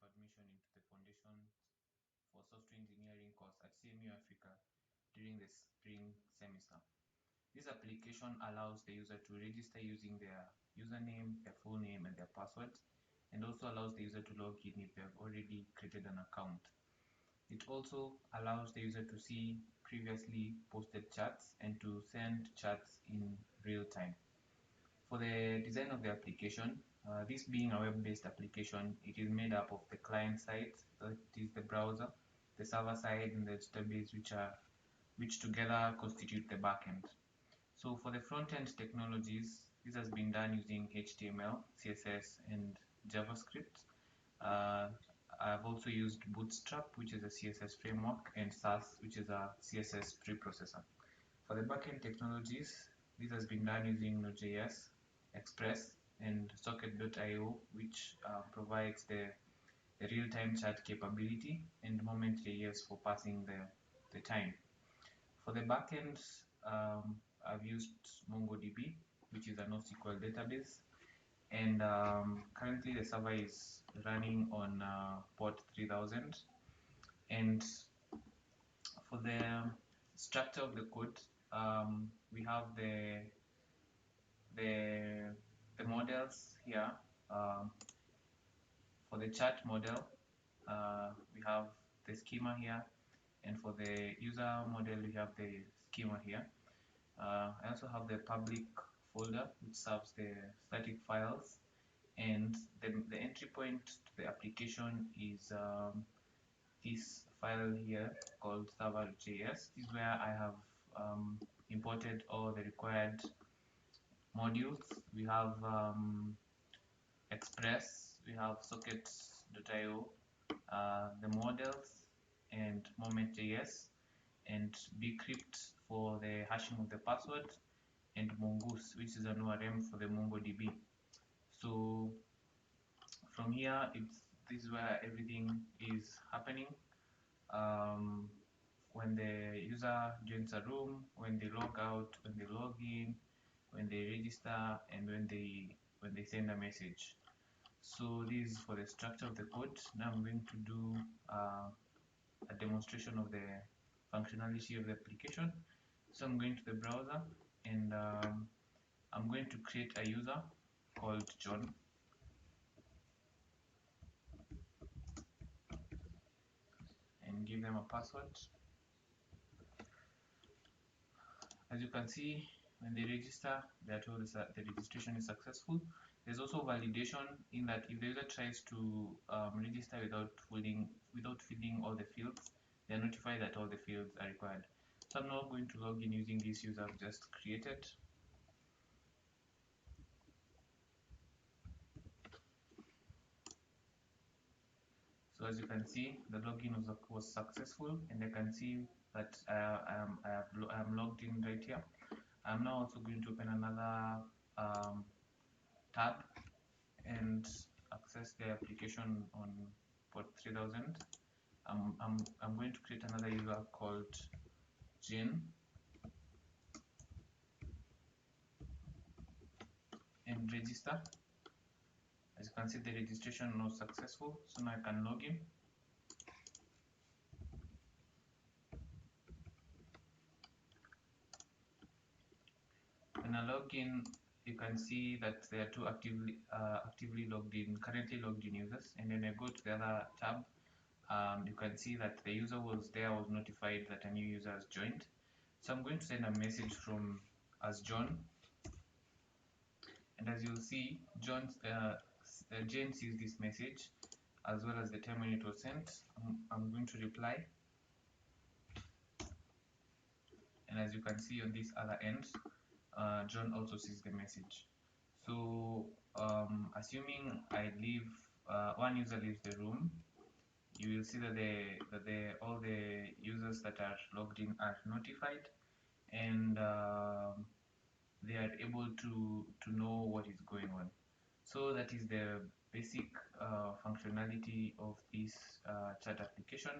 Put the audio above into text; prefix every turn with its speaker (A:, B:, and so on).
A: admission into the Foundation for Software Engineering course at CMU Africa during the spring semester. This application allows the user to register using their username, their full name, and their password, and also allows the user to log in if they have already created an account. It also allows the user to see previously posted chats and to send chats in real time. For the design of the application, this being a web-based application, it is made up of the client side, that is the browser, the server side, and the database, which together constitute the backend. So for the front-end technologies, this has been done using HTML, CSS, and JavaScript. I've also used Bootstrap, which is a CSS framework, and Sass, which is a CSS preprocessor. For the backend technologies, this has been done using Node.js, Express, and Socket.io, which provides the real-time chat capability and moment.js for passing the time. For the backend, I've used MongoDB, which is a NoSQL database, and currently the server is running on port 3000. And for the structure of the code, we have the models here. For the chat model, we have the schema here, and for the user model, we have the schema here. I also have the public folder, which serves the static files, and the entry point to the application is this file here called server.js. This is where I have imported all the required modules. We have Express, we have Socket.io, the models, and moment.js, and bcrypt for the hashing of the password, and Mongoose, which is an ORM for the MongoDB. So from here, this is where everything is happening. When the user joins a room, when they log out, when they log in, when they register, and when they send a message. So this is for the structure of the code. Now I'm going to do a demonstration of the functionality of the application. So I'm going to the browser, and I'm going to create a user called John. And give them a password. As you can see, when they register, they are told that the registration is successful. There's also validation in that if the user tries to register without filling all the fields, they are notified that all the fields are required. So I'm now going to log in using this user I've just created. So as you can see, the login was successful, and I can see that I am logged in right here. I'm now also going to open another tab and access the application on port 3000. I'm going to create another user called Jane and register. As you can see, the registration was successful, so now I can log in. When I log in, you can see that there are two currently logged in users, and when I go to the other tab, you can see that the user was notified that a new user has joined. So I'm going to send a message as John, and as you'll see, Jane sees this message as well as the time when it was sent. I'm going to reply, and as you can see on this other end, John also sees the message. So assuming I leave, one user leaves the room, you will see that all the users that are logged in are notified, and they are able to know what is going on. So that is the basic functionality of this chat application.